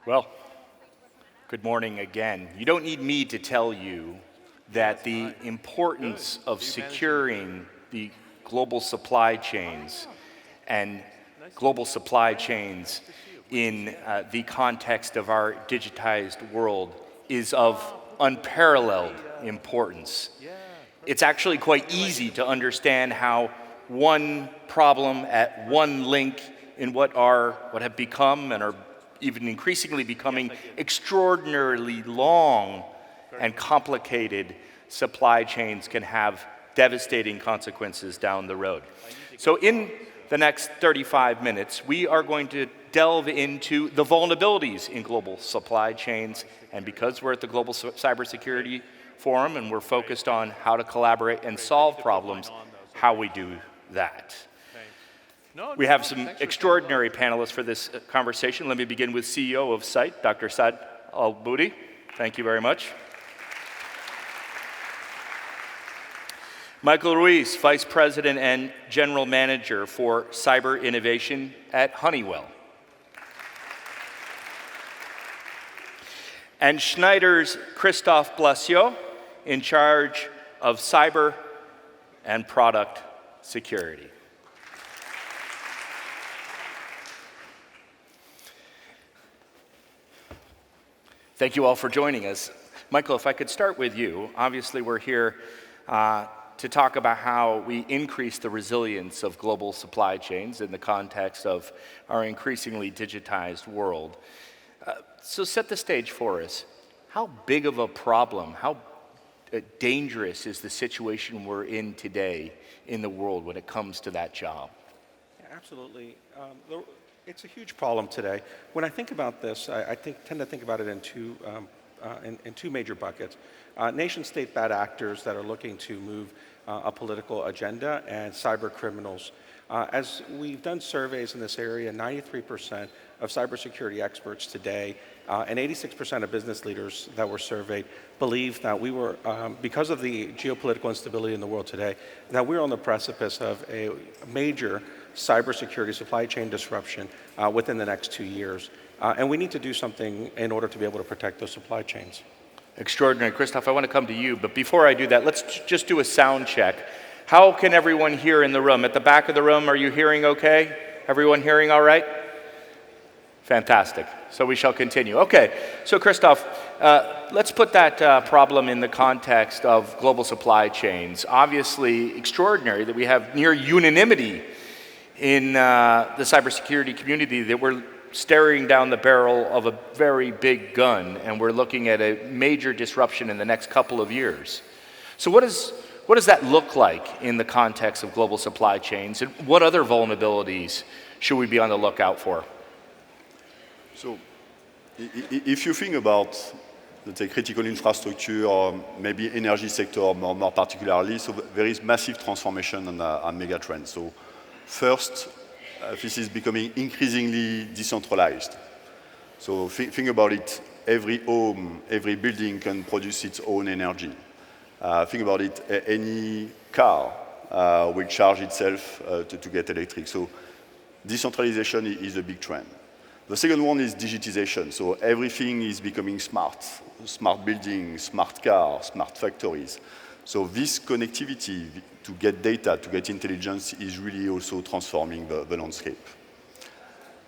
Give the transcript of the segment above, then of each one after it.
Well, good morning again. You don't need me to tell you that the importance of securing the global supply chains and global supply chains in the context of our digitized world is of unparalleled importance. It's actually quite easy to understand how one problem at one link in what have become and are even increasingly becoming extraordinarily long and complicated supply chains can have devastating consequences down the road. So in the next 35 minutes, we are going to delve into the vulnerabilities in global supply chains, and because we're at the Global Cybersecurity Forum and we're focused on how to collaborate and solve problems, how we do that. We have some extraordinary panelists for this conversation. Let me begin with CEO of SITE, Dr. Saad Al-Boudi. Thank you very much. Michael Ruiz, Vice President and General Manager for Cyber Innovation at Honeywell. And Schneider's Christophe Blasiot, in charge of cyber and product security. Thank you all for joining us. Michael, if I could start with you. Obviously, we're here to talk about how we increase the resilience of global supply chains in the context of our increasingly digitized world. So set the stage for us. How big of a problem, how dangerous is the situation we're in today in the world when it comes to that job? Yeah, absolutely. It's a huge problem today. When I think about this, I tend to think about it in two major buckets. Nation-state bad actors that are looking to move a political agenda, and cyber criminals. As we've done surveys in this area, 93% of cybersecurity experts today and 86% of business leaders that were surveyed believe that we were, because of the geopolitical instability in the world today, that we're on the precipice of a major cybersecurity supply chain disruption within the next 2 years. And we need to do something in order to be able to protect those supply chains. Extraordinary. Christophe, I want to come to you, but before I do that, let's just do a sound check. How can everyone hear in the room? At the back of the room, are you hearing okay? Everyone hearing all right? Fantastic. So we shall continue. Okay, so Christophe, let's put that problem in the context of global supply chains. Obviously extraordinary that we have near unanimity in the cybersecurity community that we're staring down the barrel of a very big gun, and we're looking at a major disruption in the next couple of years. So what does that look like in the context of global supply chains, and what other vulnerabilities should we be on the lookout for? So if you think about, let's say, critical infrastructure, or maybe energy sector more particularly, so there is massive transformation on mega trends. So first, this is becoming increasingly decentralized. So think about it, every home, every building can produce its own energy. Think about it, any car will charge itself to get electric. So decentralization is a big trend. The second one is digitization. So everything is becoming smart. Smart buildings, smart cars, smart factories. So this connectivity to get data, to get intelligence is really also transforming the landscape.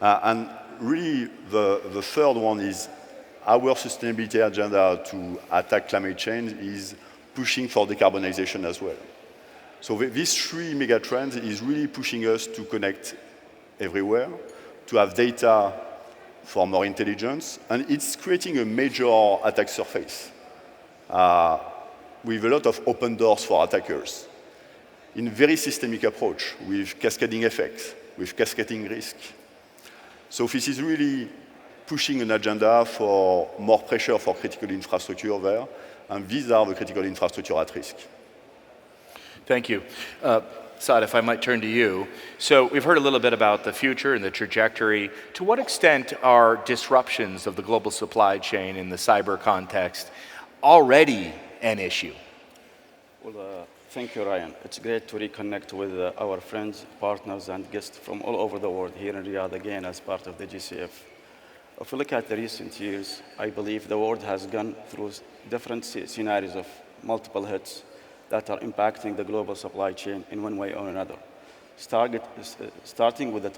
And really the third one is our sustainability agenda to attack climate change is pushing for decarbonization as well. So these three mega trends is really pushing us to connect everywhere, to have data for more intelligence, and it's creating a major attack surface with a lot of open doors for attackers in very systemic approach with cascading effects, with cascading risk. So this is really pushing an agenda for more pressure for critical infrastructure there, and these are the critical infrastructure at risk. Thank you. Saad, if I might turn to you. So we've heard a little bit about the future and the trajectory. To what extent are disruptions of the global supply chain in the cyber context already an issue? Well, thank you, Ryan. It's great to reconnect with our friends, partners, and guests from all over the world here in Riyadh again as part of the GCF. If we look at the recent years, I believe the world has gone through different scenarios of multiple hits that are impacting the global supply chain in one way or another. Starting with the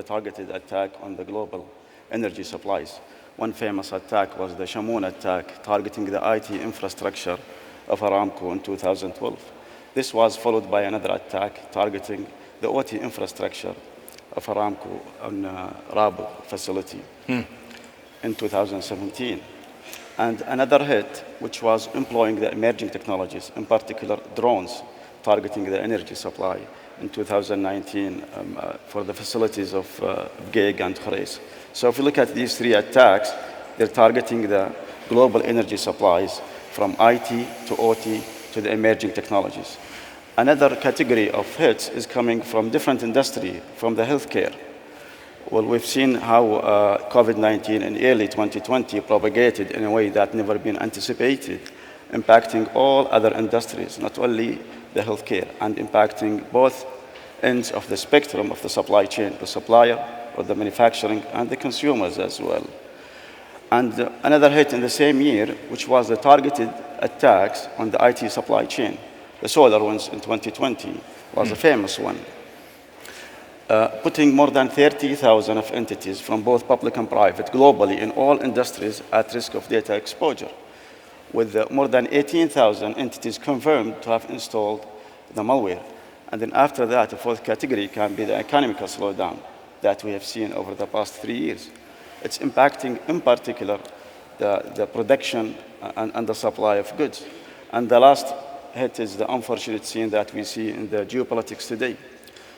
targeted attack on the global energy supplies. One famous attack was the Shamoon attack, targeting the IT infrastructure of Aramco in 2012. This was followed by another attack targeting the OT infrastructure of Aramco on Rabu facility in 2017. And another hit, which was employing the emerging technologies, in particular drones, targeting the energy supply in 2019 for the facilities of GEG and Khurais. So if you look at these three attacks, they're targeting the global energy supplies from IT to OT to the emerging technologies. Another category of hits is coming from different industry, from the healthcare. Well, we've seen how COVID-19 in early 2020 propagated in a way that never been anticipated, impacting all other industries, not only the healthcare, and impacting both ends of the spectrum of the supply chain, the supplier or the manufacturing and the consumers as well. And another hit in the same year, which was the targeted attacks on the IT supply chain. The SolarWinds in 2020 was a famous one, putting more than 30,000 of entities from both public and private globally in all industries at risk of data exposure, with more than 18,000 entities confirmed to have installed the malware. And then after that, the fourth category can be the economical slowdown that we have seen over the past 3 years. It's impacting, in particular, the production and the supply of goods. And the last hit is the unfortunate scene that we see in the geopolitics today.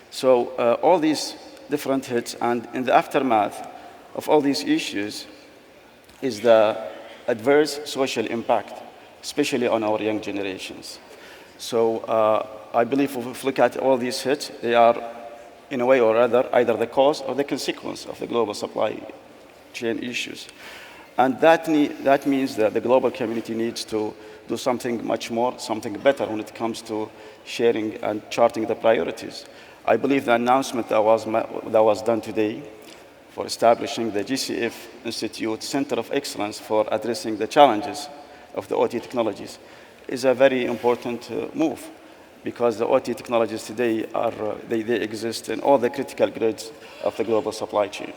So all these different hits, and in the aftermath of all these issues is the adverse social impact, especially on our young generations. So I believe if we look at all these hits, they are, in a way or other, either the cause or the consequence of the global supply chain issues. And that means that the global community needs to do something much more, something better when it comes to sharing and charting the priorities. I believe the announcement that was done today for establishing the GCF Institute Center of Excellence for addressing the challenges of the OT technologies is a very important move, because the OT technologies today they exist in all the critical grids of the global supply chain.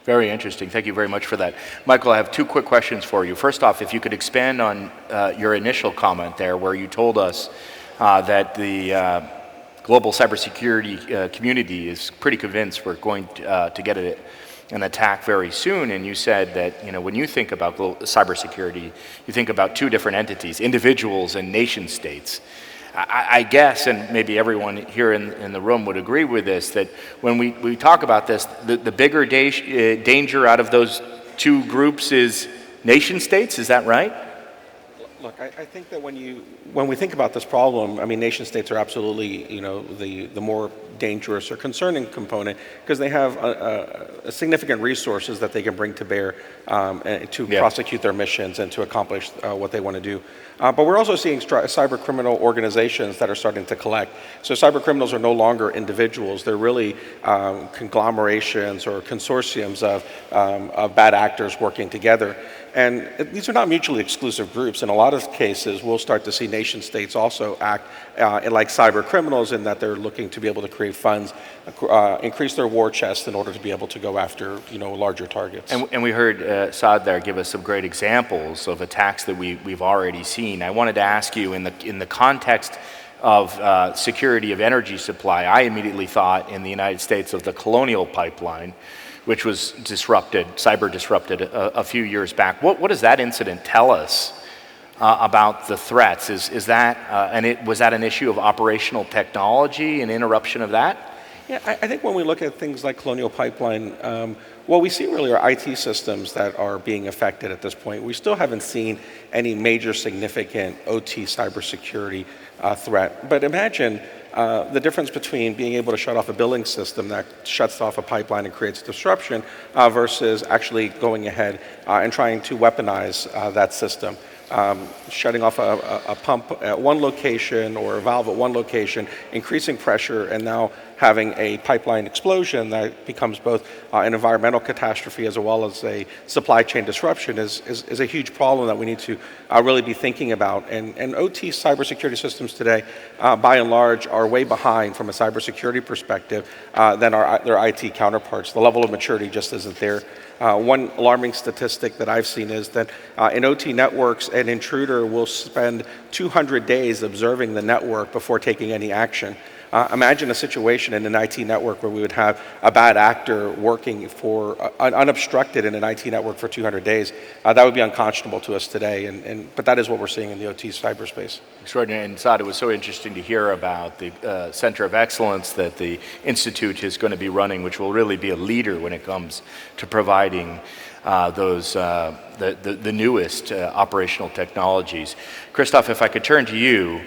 Very interesting. Thank you very much for that. Michael, I have two quick questions for you. First off, if you could expand on your initial comment there where you told us that the global cybersecurity community is pretty convinced we're going to get an attack very soon, and you said that when you think about cybersecurity, you think about two different entities, individuals and nation states. I guess, and maybe everyone here in the room would agree with this, that when we talk about this, the bigger danger out of those two groups is nation states. Is that right? Look, I think that when we think about this problem, I mean, nation states are absolutely, the more dangerous or concerning component, because they have a significant resources that they can bring to bear to prosecute their missions and to accomplish what they want to do. But we're also seeing cyber criminal organizations that are starting to collect. So cyber criminals are no longer individuals. They're really conglomerations or consortiums of bad actors working together. And these are not mutually exclusive groups. In a lot of cases, we'll start to see nation states also act like cyber criminals, in that they're looking to be able to create funds, increase their war chest in order to be able to go after larger targets. And we heard Saad there give us some great examples of attacks that we've already seen. I wanted to ask you, in the context of security of energy supply, I immediately thought in the United States of the Colonial Pipeline, which was cyber disrupted a few years back. What does that incident tell us about the threats? Was that an issue of operational technology and interruption of that? Yeah, I think when we look at things like Colonial Pipeline, what we see really are IT systems that are being affected at this point. We still haven't seen any major significant OT cybersecurity threat. But imagine the difference between being able to shut off a billing system that shuts off a pipeline and creates disruption versus actually going ahead and trying to weaponize that system. Shutting off a pump at one location or a valve at one location, increasing pressure, and now having a pipeline explosion that becomes both an environmental catastrophe as well as a supply chain disruption is a huge problem that we need to really be thinking about. And OT cybersecurity systems today, by and large, are way behind from a cybersecurity perspective than their IT counterparts. The level of maturity just isn't there. One alarming statistic that I've seen is that in OT networks, an intruder will spend 200 days observing the network before taking any action. Imagine a situation in an IT network where we would have a bad actor working for unobstructed in an IT network for 200 days. That would be unconscionable to us today, but that is what we're seeing in the OT cyberspace. Extraordinary. And Saad, it was so interesting to hear about the Center of Excellence that the Institute is going to be running, which will really be a leader when it comes to providing the newest operational technologies. Christoph, if I could turn to you,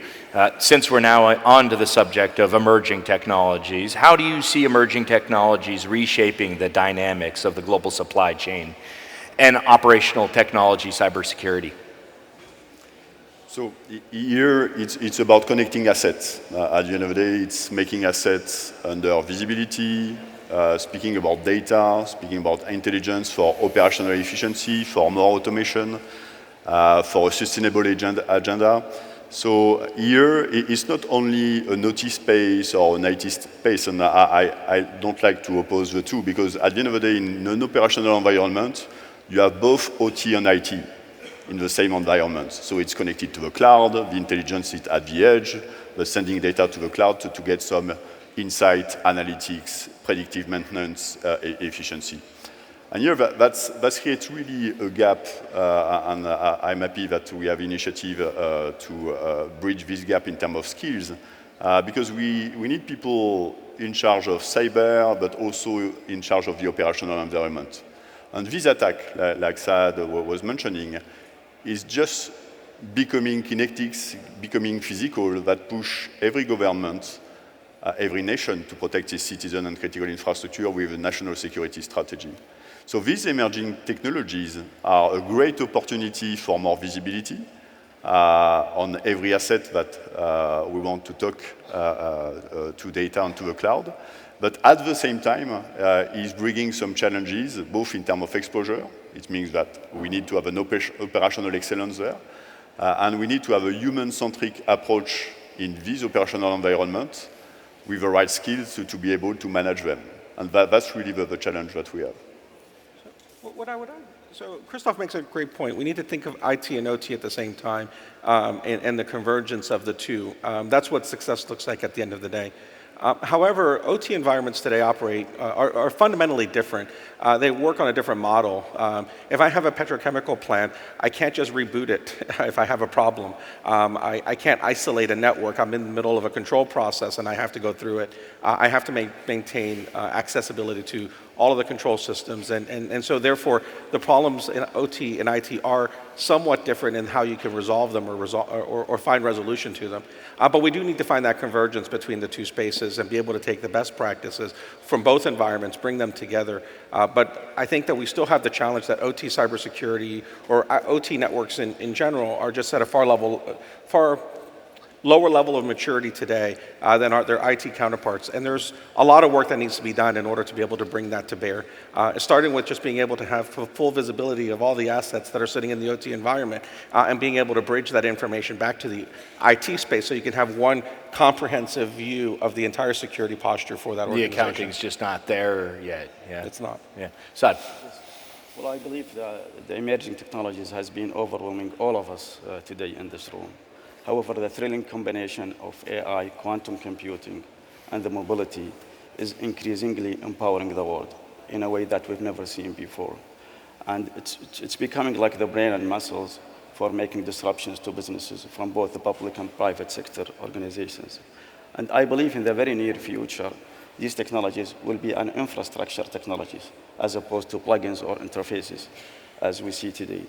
since we're now on to the subject of emerging technologies, how do you see emerging technologies reshaping the dynamics of the global supply chain and operational technology cybersecurity? So here, it's about connecting assets. At the end of the day, it's making assets under visibility, speaking about data, speaking about intelligence for operational efficiency, for more automation, for a sustainable agenda. So here, it's not only an OT space or an IT space, and I don't like to oppose the two, because at the end of the day, in an operational environment, you have both OT and IT in the same environment. So it's connected to the cloud, the intelligence is at the edge, but sending data to the cloud to get some insight, analytics, predictive maintenance, efficiency. And here, that creates really a gap, and I'm happy that we have initiative to bridge this gap in terms of skills, because we need people in charge of cyber, but also in charge of the operational environment. And this attack, like Saad was mentioning, is just becoming kinetics, becoming physical, that push every government, every nation to protect its citizen and critical infrastructure with a national security strategy. So these emerging technologies are a great opportunity for more visibility on every asset that we want to talk to data and to the cloud. But at the same time, is bringing some challenges, both in terms of exposure. It means that we need to have an operational excellence there, and we need to have a human-centric approach in this operational environment with the right skills to be able to manage them. And that's really the challenge that we have. What I would add, so Christoph makes a great point. We need to think of IT and OT at the same time, and the convergence of the two. That's what success looks like at the end of the day. However, OT environments today are fundamentally different. They work on a different model. If I have a petrochemical plant, I can't just reboot it if I have a problem. I can't isolate a network. I'm in the middle of a control process and I have to go through it. I have to maintain accessibility to all of the control systems. And so therefore, the problems in OT and IT are somewhat different in how you can resolve them or find resolution to them. But we do need to find that convergence between the two spaces and be able to take the best practices from both environments, bring them together. But I think that we still have the challenge that OT cybersecurity or OT networks in general are just at a far lower level of maturity today than their IT counterparts. And there's a lot of work that needs to be done in order to be able to bring that to bear, starting with just being able to have full visibility of all the assets that are sitting in the OT environment and being able to bridge that information back to the IT space so you can have one comprehensive view of the entire security posture for that organization. The accounting's just not there yet. Yeah. It's not. Yeah. Saad. Well, I believe the emerging technologies has been overwhelming all of us today in this room. However, the thrilling combination of AI, quantum computing, and the mobility is increasingly empowering the world in a way that we've never seen before. And it's becoming like the brain and muscles for making disruptions to businesses from both the public and private sector organizations. And I believe in the very near future, these technologies will be an infrastructure technologies as opposed to plugins or interfaces as we see today.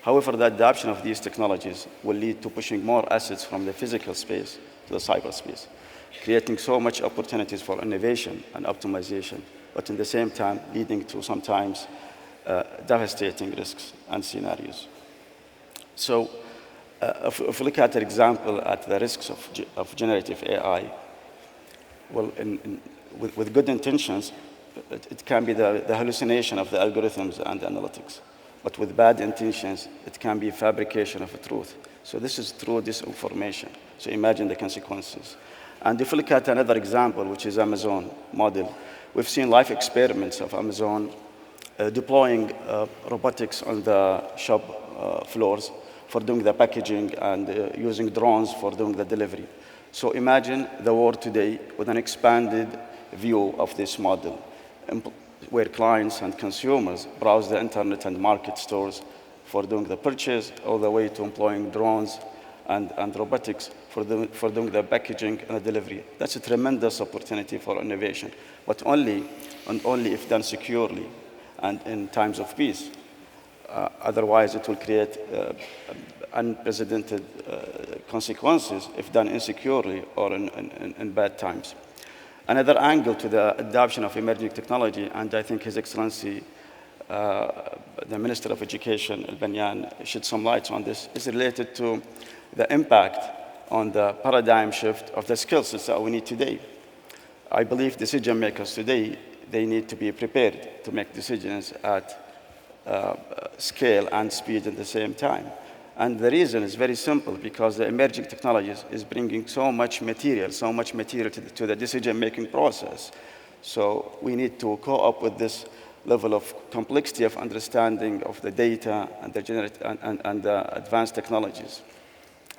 However, the adoption of these technologies will lead to pushing more assets from the physical space to the cyberspace, creating so much opportunities for innovation and optimization, but in the same time leading to sometimes devastating risks and scenarios. So if we look at an example at the risks of generative AI, well, with good intentions, it can be the hallucination of the algorithms and the analytics. But with bad intentions, it can be fabrication of a truth. So this is true disinformation. So imagine the consequences. And if you look at another example, which is Amazon model, we've seen live experiments of Amazon deploying robotics on the shop floors for doing the packaging and using drones for doing the delivery. So imagine the world today with an expanded view of this model, where clients and consumers browse the internet and market stores for doing the purchase, all the way to employing drones and robotics for doing the packaging and the delivery. That's a tremendous opportunity for innovation, but only if done securely and in times of peace. Otherwise, it will create unprecedented consequences if done insecurely or in bad times. Another angle to the adoption of emerging technology, and I think His Excellency, the Minister of Education, Al-Banyan, shed some light on this, is related to the impact on the paradigm shift of the skill sets that we need today. I believe decision makers today, they need to be prepared to make decisions at scale and speed at the same time. And the reason is very simple, because the emerging technologies is bringing so much material to the decision-making process. So we need to co-op with this level of complexity of understanding of the data and the advanced technologies.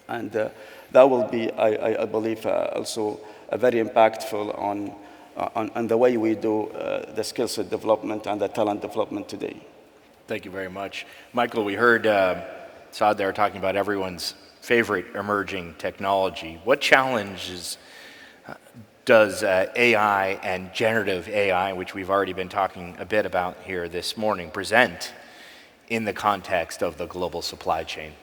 And that will be, I believe, also very impactful on the way we do the skill set development and the talent development today. Thank you very much. Michael, we heard Saad there talking about everyone's favorite emerging technology. What challenges does AI and generative AI, which we've already been talking a bit about here this morning, present in the context of the global supply chain?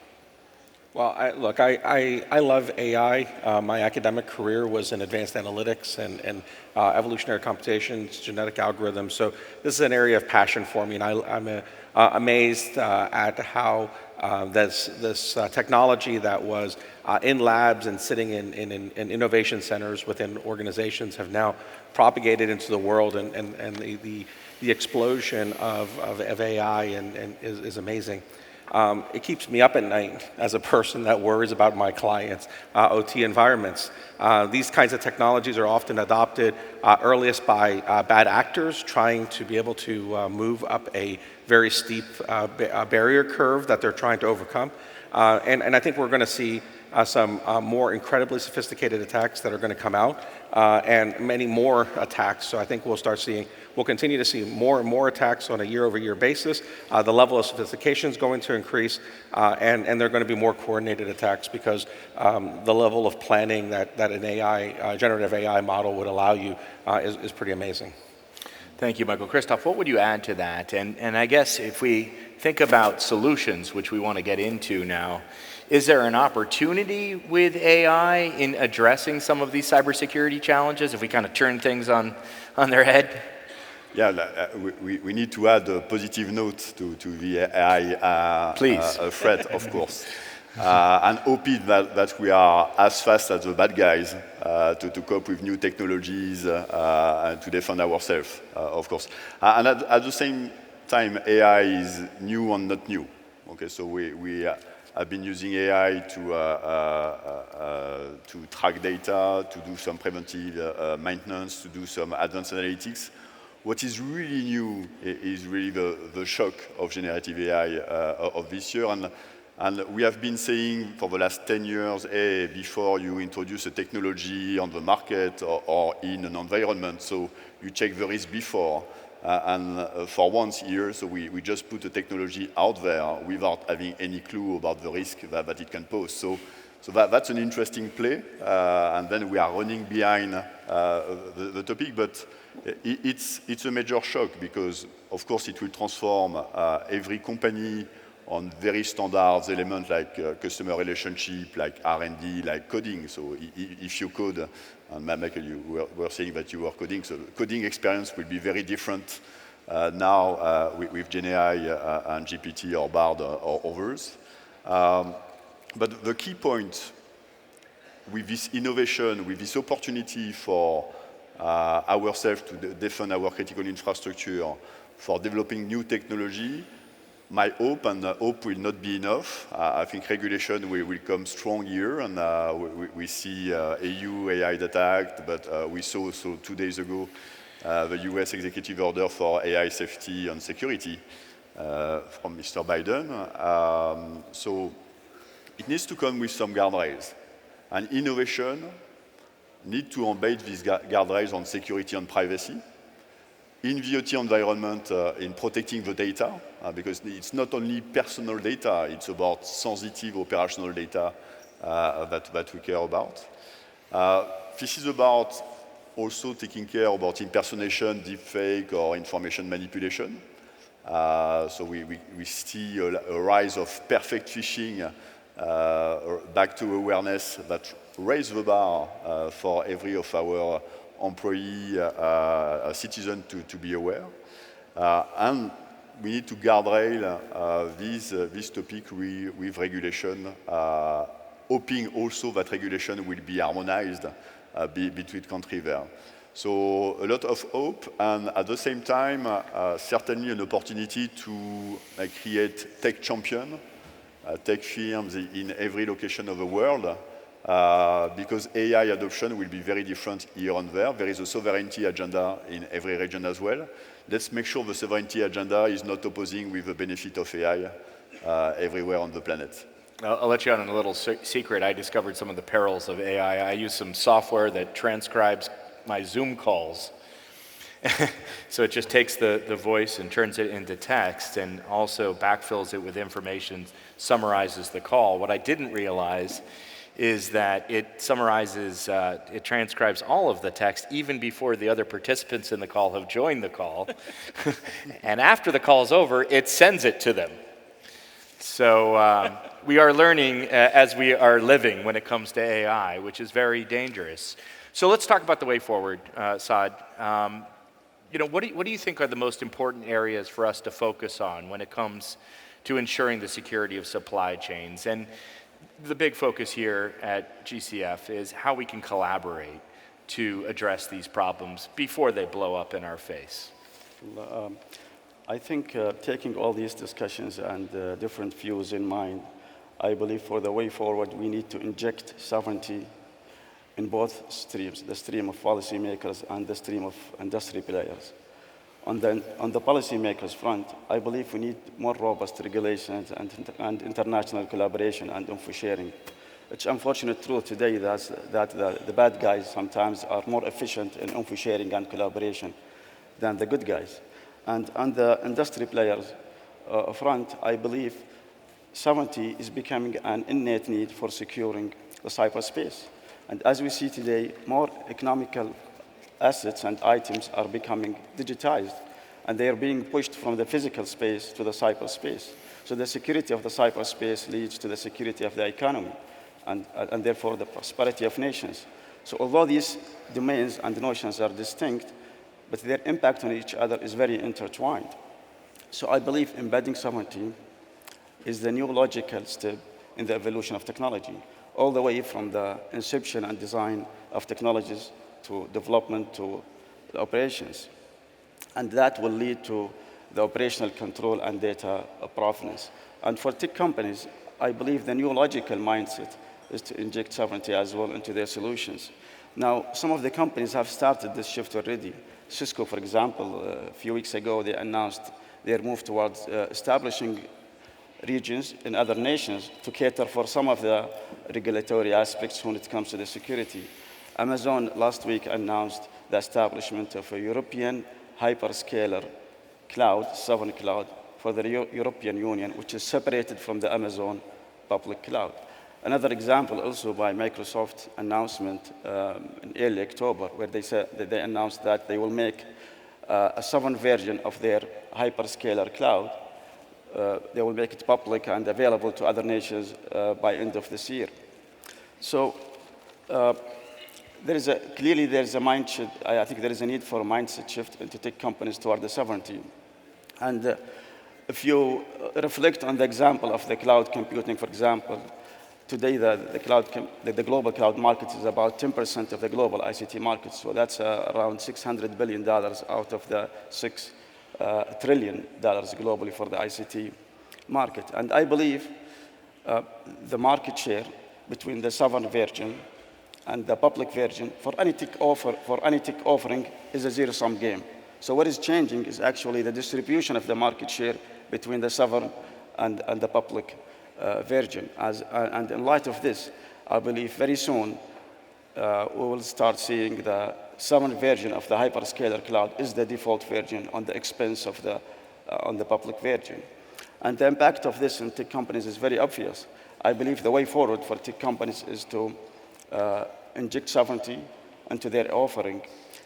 Well, I love AI. My academic career was in advanced analytics and evolutionary computations, genetic algorithms. So this is an area of passion for me, and I'm amazed at how this technology that was in labs and sitting in innovation centers within organizations have now propagated into the world, and the explosion of AI is amazing. It keeps me up at night as a person that worries about my clients' OT environments. These kinds of technologies are often adopted earliest by bad actors trying to be able to move up a very steep barrier curve that they're trying to overcome. And I think we're going to see some more incredibly sophisticated attacks that are going to come out, and many more attacks. So I think we'll continue to see more and more attacks on a year-over-year basis. The level of sophistication is going to increase, and there are going to be more coordinated attacks, because the level of planning that an generative AI model would allow you is pretty amazing. Thank you, Michael. Christoph, what would you add to that? And I guess if we think about solutions, which we want to get into now, is there an opportunity with AI in addressing some of these cybersecurity challenges if we kind of turn things on their head? Yeah, we need to add a positive note to the AI threat, of course. And hope that we are as fast as the bad guys to cope with new technologies and to defend ourselves, of course. And at the same time, AI is new and not new. Okay, so we have been using AI to track data, to do some preventive maintenance, to do some advanced analytics. What is really new is really the shock of generative AI of this year. And we have been saying for the last 10 years, hey, before you introduce a technology on the market or in an environment, so you check the risk before. And for once here, so we just put a technology out there without having any clue about the risk that it can pose. So that's an interesting play. And then we are running behind the topic, but it's a major shock, because, of course, it will transform every company on very standard elements like customer relationship, like R&D, like coding. So if you code, and Michael, you were saying that you were coding, so coding experience will be very different now with GenAI and GPT or Bard or others. But the key point with this innovation, with this opportunity for ourselves to defend our critical infrastructure, for developing new technology. My hope, and hope will not be enough. I think regulation will come strong here, and we see EU AI Data Act, but we saw also 2 days ago the US executive order for AI safety and security from Mr. Biden. So it needs to come with some guardrails. And innovation needs to embed these guardrails on security and privacy. In the OT environment, in protecting the data, because it's not only personal data, it's about sensitive operational data that we care about. This is about also taking care about impersonation, deepfake, or information manipulation. So we see a rise of perfect phishing back to awareness that raise the bar for every of our employee, citizen to be aware. And we need to guardrail this topic with regulation, hoping also that regulation will be harmonized between countries there. So a lot of hope, and at the same time, certainly an opportunity to create tech champion, tech firms in every location of the world, because AI adoption will be very different here and there. There is a sovereignty agenda in every region as well. Let's make sure the sovereignty agenda is not opposing with the benefit of AI everywhere on the planet. I'll let you on a little secret. I discovered some of the perils of AI. I use some software that transcribes my Zoom calls. So it just takes the voice and turns it into text, and also backfills it with information, summarizes the call. What I didn't realize is that it summarizes, it transcribes all of the text even before the other participants in the call have joined the call. And after the call is over, it sends it to them. So we are learning as we are living when it comes to AI, which is very dangerous. So let's talk about the way forward, Saad. What do you think are the most important areas for us to focus on when it comes to ensuring the security of supply chains? And the big focus here at GCF is how we can collaborate to address these problems before they blow up in our face. I think taking all these discussions and different views in mind, I believe for the way forward, we need to inject sovereignty in both streams, the stream of policymakers and the stream of industry players. On the policymakers front, I believe we need more robust regulations and international collaboration and info sharing. It's unfortunate truth today that the bad guys sometimes are more efficient in info sharing and collaboration than the good guys. And on the industry players front, I believe sovereignty is becoming an innate need for securing the cyberspace. And as we see today, more economical assets and items are becoming digitized, and they are being pushed from the physical space to the cyberspace. So the security of the cyberspace leads to the security of the economy, and therefore the prosperity of nations. So although these domains and notions are distinct, but their impact on each other is very intertwined. So I believe embedding sovereignty is the new logical step in the evolution of technology, all the way from the inception and design of technologies to development to the operations. And that will lead to the operational control and data provenance. And for tech companies, I believe the new logical mindset is to inject sovereignty as well into their solutions. Now, some of the companies have started this shift already. Cisco, for example, a few weeks ago, they announced their move towards establishing regions in other nations to cater for some of the regulatory aspects when it comes to the security. Amazon last week announced the establishment of a European hyperscaler cloud, sovereign cloud, for the European Union, which is separated from the Amazon public cloud. Another example also by Microsoft announcement in early October, where they said that they announced that they will make a sovereign version of their hyperscaler cloud. They will make it public and available to other nations by end of this year. So clearly there's a mindset. I think there is a need for a mindset shift to take companies toward the sovereignty. And if you reflect on the example of the cloud computing, for example, today the global cloud market is about 10% of the global ICT market. So that's around $600 billion out of the $6 trillion globally for the ICT market. And I believe the market share between the sovereign version and the public version for any tech offering is a zero-sum game. So what is changing is actually the distribution of the market share between the sovereign and the public version. And in light of this, I believe very soon we will start seeing the sovereign version of the hyperscaler cloud is the default version on the expense of on the public version. And the impact of this in tech companies is very obvious. I believe the way forward for tech companies is to inject sovereignty into their offering,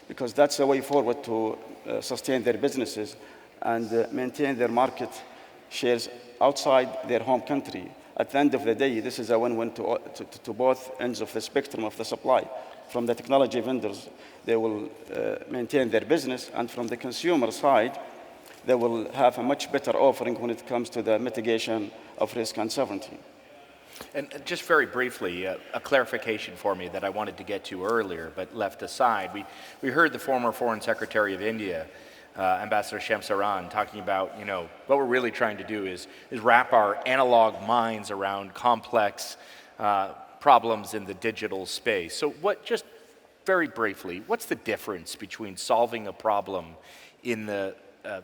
because that's the way forward to sustain their businesses and maintain their market shares outside their home country. At the end of the day, this is a win-win to both ends of the spectrum of the supply. From the technology vendors, they will maintain their business, and from the consumer side, they will have a much better offering when it comes to the mitigation of risk and sovereignty. And just very briefly, a clarification for me that I wanted to get to earlier, but left aside. We heard the former Foreign Secretary of India, Ambassador Shamsaran, talking about, what we're really trying to do is wrap our analog minds around complex problems in the digital space. So just very briefly, what's the difference between solving a problem in the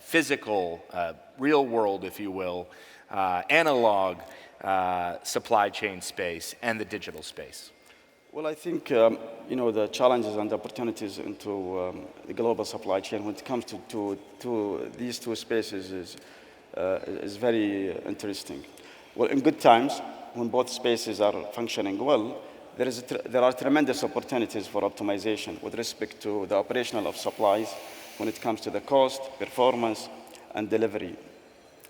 physical, real world, if you will, analog supply chain space and the digital space? Well, I think, the challenges and opportunities into the global supply chain when it comes to these two spaces is very interesting. Well, in good times, when both spaces are functioning well, there are tremendous opportunities for optimization with respect to the operational of supplies when it comes to the cost, performance, and delivery.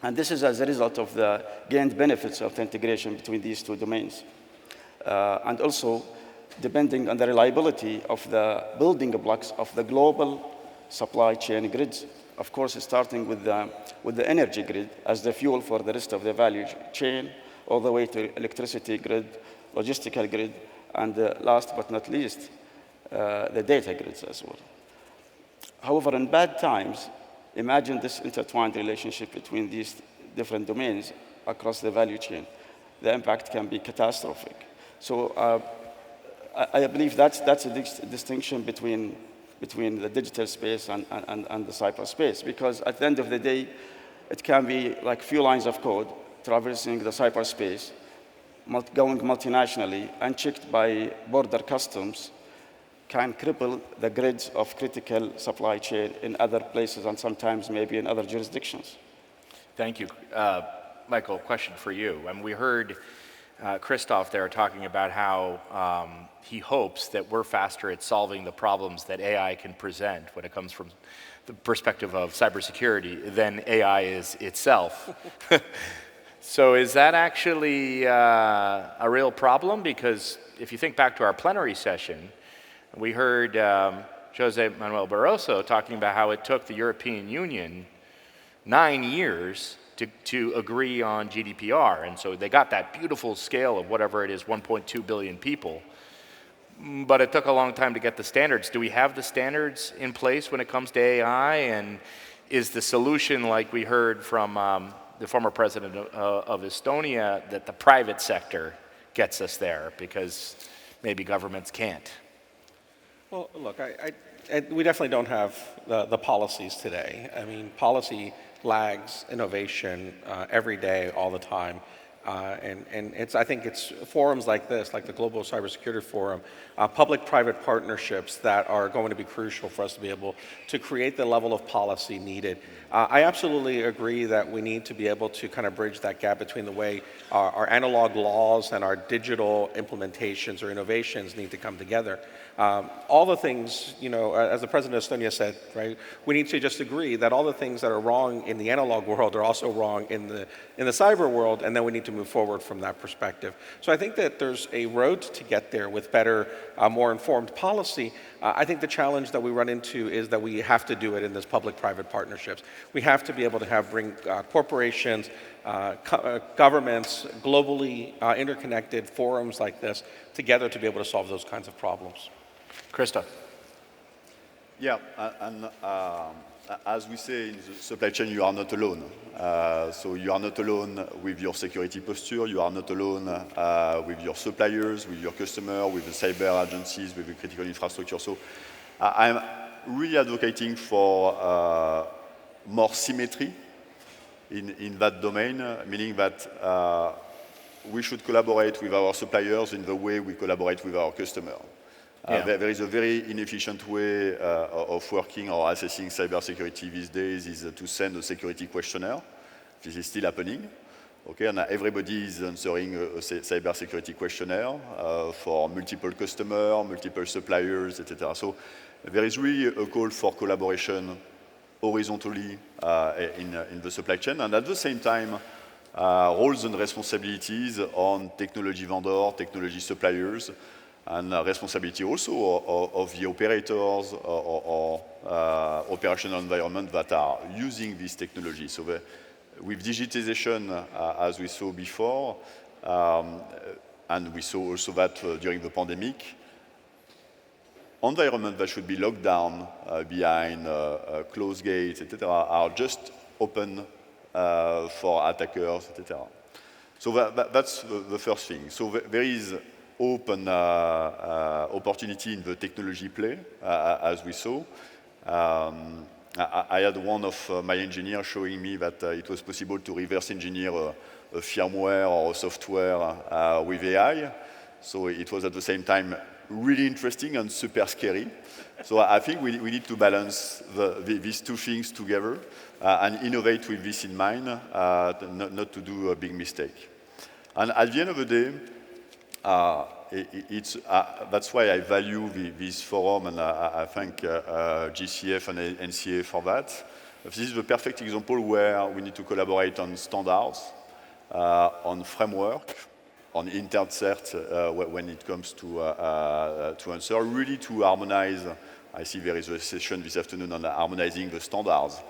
And this is as a result of the gained benefits of the integration between these two domains. And also, depending on the reliability of the building blocks of the global supply chain grids. Of course, starting with the energy grid as the fuel for the rest of the value chain, all the way to electricity grid, logistical grid, and last but not least, the data grids as well. However, in bad times, imagine this intertwined relationship between these different domains across the value chain. The impact can be catastrophic. So I believe that's a distinction between the digital space and the cyberspace, because at the end of the day, it can be like few lines of code traversing the cyberspace, going multinationally, unchecked by border customs, can cripple the grids of critical supply chain in other places and sometimes maybe in other jurisdictions. Thank you. Michael, question for you. And we heard Christoph there talking about how he hopes that we're faster at solving the problems that AI can present when it comes from the perspective of cybersecurity than AI is itself. So is that actually a real problem? Because if you think back to our plenary session, we heard Jose Manuel Barroso talking about how it took the European Union 9 years to agree on GDPR. And so they got that beautiful scale of whatever it is, 1.2 billion people. But it took a long time to get the standards. Do we have the standards in place when it comes to AI? And is the solution, like we heard from the former president of Estonia, that the private sector gets us there because maybe governments can't? Well, look, we definitely don't have the policies today. I mean, policy lags innovation every day, all the time. And I think it's forums like this, like the Global Cybersecurity Forum, public-private partnerships that are going to be crucial for us to be able to create the level of policy needed. I absolutely agree that we need to be able to kind of bridge that gap between the way our analog laws and our digital implementations or innovations need to come together. All the things, as the president of Estonia said, right, we need to just agree that all the things that are wrong in the analog world are also wrong in the cyber world, and then we need to move forward from that perspective. So I think that there's a road to get there with better, more informed policy. I think the challenge that we run into is that we have to do it in this public-private partnerships. We have to be able to bring corporations, governments, globally interconnected forums like this together to be able to solve those kinds of problems. Krista. Yeah, and as we say in the supply chain, you are not alone. So you are not alone with your security posture, you are not alone with your suppliers, with your customer, with the cyber agencies, with the critical infrastructure. So I'm really advocating for more symmetry in that domain, meaning that we should collaborate with our suppliers in the way we collaborate with our customer. There is a very inefficient way of working or assessing cybersecurity these days is to send a security questionnaire. This is still happening. Okay, and everybody is answering a cybersecurity questionnaire for multiple customers, multiple suppliers, etc. So there is really a call for collaboration horizontally in the supply chain, and at the same time, roles and responsibilities on technology vendor, technology suppliers, and responsibility also of the operators or operational environment that are using this technology. So with digitization, as we saw before, and we saw also that during the pandemic, environments that should be locked down behind closed gates, etc., are just open for attackers, etc. So that's the first thing. So there is open opportunity in the technology play, as we saw. I had one of my engineers showing me that it was possible to reverse engineer a firmware or a software with AI. So it was at the same time really interesting and super scary. So I think we need to balance these two things together and innovate with this in mind, not to do a big mistake. And at the end of the day, that's why I value this forum, and I thank GCF and NCA for that. This is the perfect example where we need to collaborate on standards, on framework, on intercert when it comes to answer, really to harmonize. I see there is a session this afternoon on harmonizing the standards,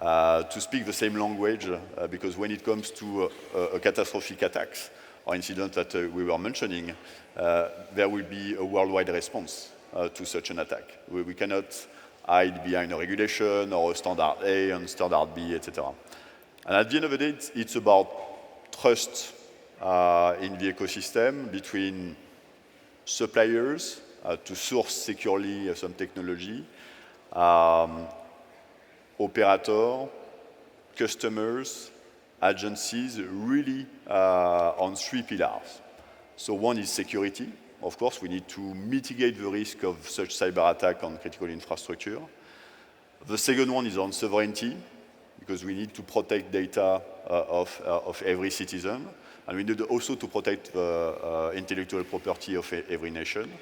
to speak the same language, because when it comes to a catastrophic attacks, or incident that we were mentioning, there will be a worldwide response to such an attack. We cannot hide behind a regulation or a standard A and standard B, etc. And at the end of the day, it's about trust in the ecosystem between suppliers to source securely some technology, operator, customers, agencies, really on three pillars. So one is security. Of course, we need to mitigate the risk of such cyber attack on critical infrastructure. The second one is on sovereignty, because we need to protect data of every citizen. And we need also to protect the intellectual property of every nation.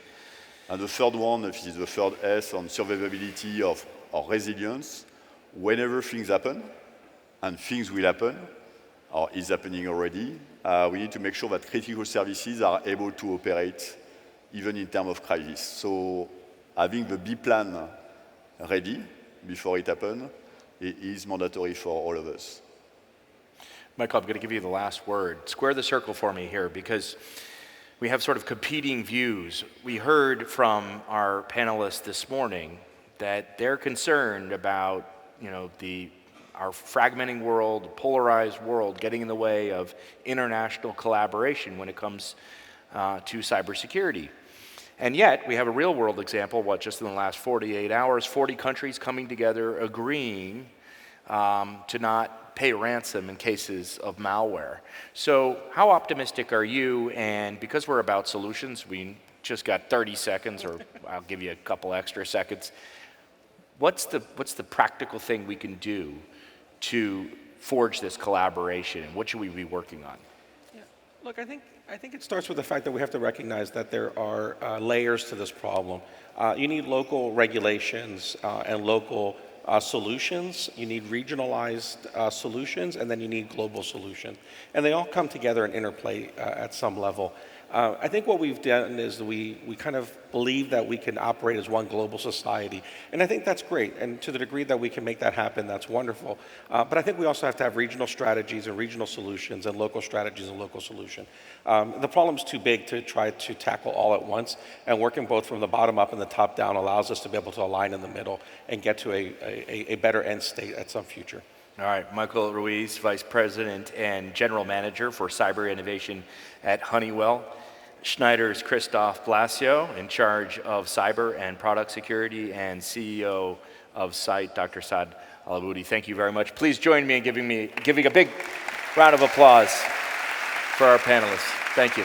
And the third one, this is the third S, on survivability of resilience. Whenever things happen, and things will happen, or is happening already, we need to make sure that critical services are able to operate even in terms of crisis. So having the B plan ready before it happens is mandatory for all of us. Michael, I'm going to give you the last word. Square the circle for me here, because we have sort of competing views. We heard from our panelists this morning that they're concerned about, our fragmenting world, polarized world, getting in the way of international collaboration when it comes to cybersecurity. And yet, we have a real world example, just in the last 48 hours, 40 countries coming together, agreeing to not pay ransom in cases of malware. So how optimistic are you? And because we're about solutions, we just got 30 seconds, or I'll give you a couple extra seconds. What's the practical thing we can do to forge this collaboration, and what should we be working on? Yeah. Look, I think it starts with the fact that we have to recognize that there are layers to this problem. You need local regulations and local solutions, you need regionalized solutions, and then you need global solutions. And they all come together and interplay at some level. I think what we've done is we kind of believe that we can operate as one global society. And I think that's great. And to the degree that we can make that happen, that's wonderful. But I think we also have to have regional strategies and regional solutions and local strategies and local solutions. The problem's too big to try to tackle all at once. And working both from the bottom up and the top down allows us to be able to align in the middle and get to a better end state at some future. All right, Michael Ruiz, Vice President and General Manager for Cyber Innovation at Honeywell. Schneider's Christoph Blasio, in charge of cyber and product security, and CEO of Site, Dr. Saad Alaboudi. Thank you very much. Please join me in giving a big round of applause for our panelists. Thank you.